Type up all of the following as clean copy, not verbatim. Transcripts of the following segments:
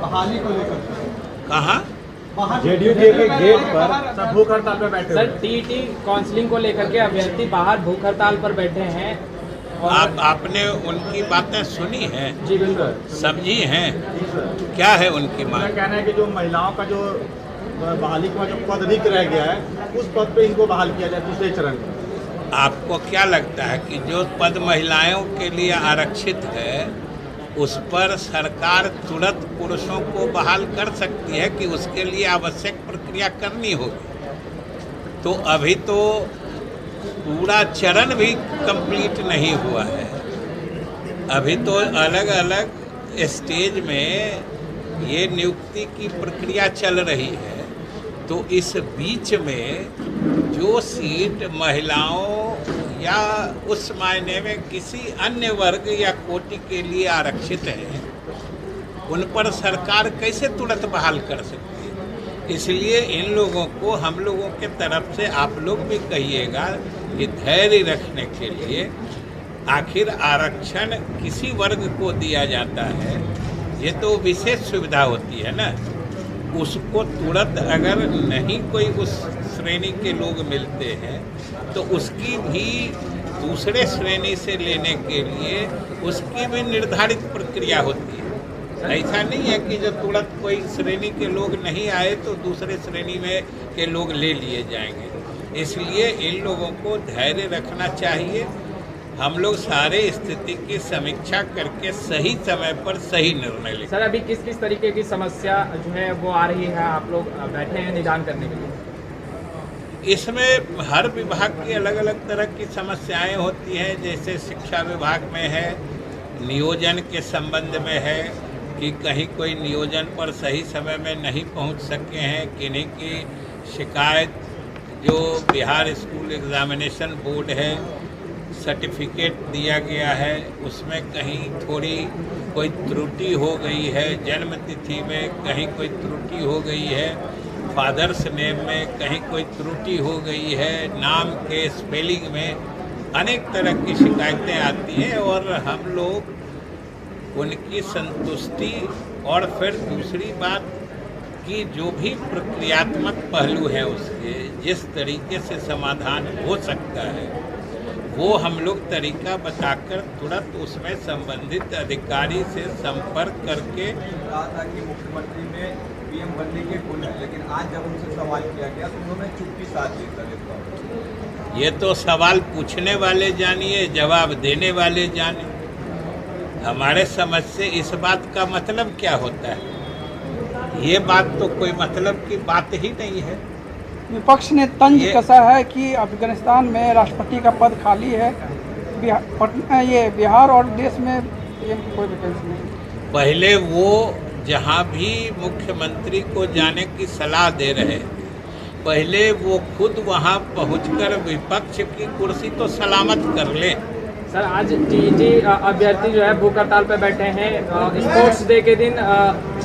बहाली को लेकर कहाँ? जेडीयू के गेट पर सब भूख हड़ताल पर बैठे सर टीटी काउंसलिंग को लेकर के अभ्यर्थी बाहर भूख हड़ताल पर बैठे हैं। आपने उनकी बातें सुनी हैं? जी बिल्कुल। समझी हैं? क्या है उनकी मांग? उनका कहना है कि जो महिलाओं का जो बहाली का जो पद रिक्त रह गया है उस पद पे इनको बहाल किया जाए दूसरे चरण में। आपको क्या लगता है कि जो पद महिलाओं के लिए आरक्षित है उस पर सरकार तुरंत पुरुषों को बहाल कर सकती है कि उसके लिए आवश्यक प्रक्रिया करनी होगी? तो अभी तो पूरा चरण भी कंप्लीट नहीं हुआ है। अभी तो अलग अलग स्टेज में ये नियुक्ति की प्रक्रिया चल रही है। तो इस बीच में जो सीट महिलाओं या उस मायने में किसी अन्य वर्ग या कोटि के लिए आरक्षित है उन पर सरकार कैसे तुरंत बहाल कर सकती है? इसलिए इन लोगों को हम लोगों के तरफ से आप लोग भी कहिएगा कि धैर्य रखने के लिए आखिर आरक्षण किसी वर्ग को दिया जाता है, ये तो विशेष सुविधा होती है ना। उसको तुरंत अगर नहीं कोई उस श्रेणी के लोग मिलते हैं तो उसकी भी दूसरे श्रेणी से लेने के लिए उसकी भी निर्धारित प्रक्रिया होती है। ऐसा नहीं है कि जो तुरंत कोई श्रेणी के लोग नहीं आए तो दूसरे श्रेणी में के लोग ले लिए जाएंगे। इसलिए इन लोगों को धैर्य रखना चाहिए। हम लोग सारे स्थिति की समीक्षा करके सही समय पर सही निर्णय लेंगे। सर अभी किस किस तरीके की समस्या जो है वो आ रही है, आप लोग बैठे हैं निदान करने के लिए? इसमें हर विभाग की अलग अलग तरह की समस्याएं होती हैं। जैसे शिक्षा विभाग में है, नियोजन के संबंध में है कि कहीं कोई नियोजन पर सही समय में नहीं पहुंच सके हैं, किन्हीं की शिकायत जो बिहार स्कूल एग्जामिनेशन बोर्ड है सर्टिफिकेट दिया गया है उसमें कहीं थोड़ी कोई त्रुटि हो गई है, जन्म तिथि में कहीं कोई त्रुटि हो गई है, फादर्स नेम में कहीं कोई त्रुटि हो गई है, नाम के स्पेलिंग में अनेक तरह की शिकायतें आती हैं और हम लोग उनकी संतुष्टि और फिर दूसरी बात कि जो भी प्रक्रियात्मक पहलू है उसके जिस तरीके से समाधान हो सकता है वो हम लोग तरीका बताकर तुरंत उसमें संबंधित अधिकारी से संपर्क करके। कहा था कि मुख्यमंत्री में पीएम बनने के गुण है, लेकिन आज जब उनसे सवाल किया गया तो उन्होंने चुप्पी साध ली। ये तो सवाल पूछने वाले जानिए, जवाब देने वाले जाने। हमारे समझ से इस बात का मतलब क्या होता है? ये बात तो कोई मतलब की बात ही नहीं है। विपक्ष ने तंज कसा है कि अफगानिस्तान में राष्ट्रपति का पद खाली है, बिहार और देश में कोई वैकेंसी नहीं। पहले वो जहाँ भी मुख्यमंत्री को जाने की सलाह दे रहे पहले वो खुद वहाँ पहुंचकर विपक्ष की कुर्सी तो सलामत कर ले। सर आज टीटी अभ्यर्थी जो है भूख हड़ताल पर बैठे हैं। स्पोर्ट्स डे के दिन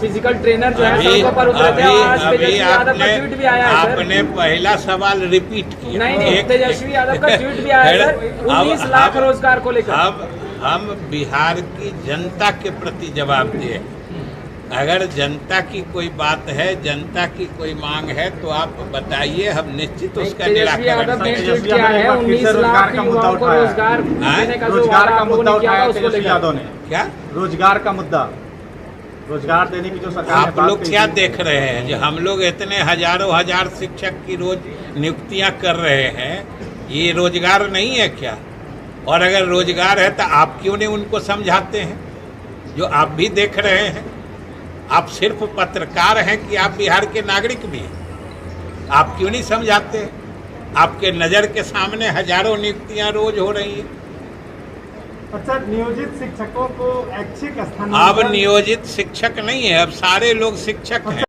फिजिकल ट्रेनर जो है सड़कों पर उतरे थे। आज तेजस्वी यादव का ट्वीट भी आया है सर। आपने पहला सवाल रिपीट किया। नहीं, तेजस्वी यादव का ट्वीट भी आया है सर 19 लाख रोजगार को लेकर। अब हम बिहार की जनता के प्रति जवाब दिए। अगर जनता की कोई बात है, जनता की कोई मांग है तो आप बताइए, हम निश्चित उसका निराकरण करेंगे। 19 लाख युवाओं को रोजगार देने का रोजगार का मुद्दा उठाया तेजस्वी यादव ने। क्या रोजगार का मुद्दा, रोजगार देने की जो सरकार आप लोग क्या देख रहे हैं? जो हम लोग इतने हजारों हजार शिक्षक की रोज नियुक्तियां कर रहे हैं, ये रोजगार नहीं है क्या? और अगर रोजगार है तो आप क्यों नहीं उनको समझाते हैं? जो आप भी देख रहे हैं, आप सिर्फ पत्रकार हैं कि आप बिहार के नागरिक भी हैं? आप क्यों नहीं समझाते? आपके नज़र के सामने हजारों नियुक्तियां रोज हो रही हैं। अच्छा, नियोजित शिक्षकों को ऐच्छिक स्थान अब नियोजित शिक्षक नहीं है, अब सारे लोग शिक्षक हैं।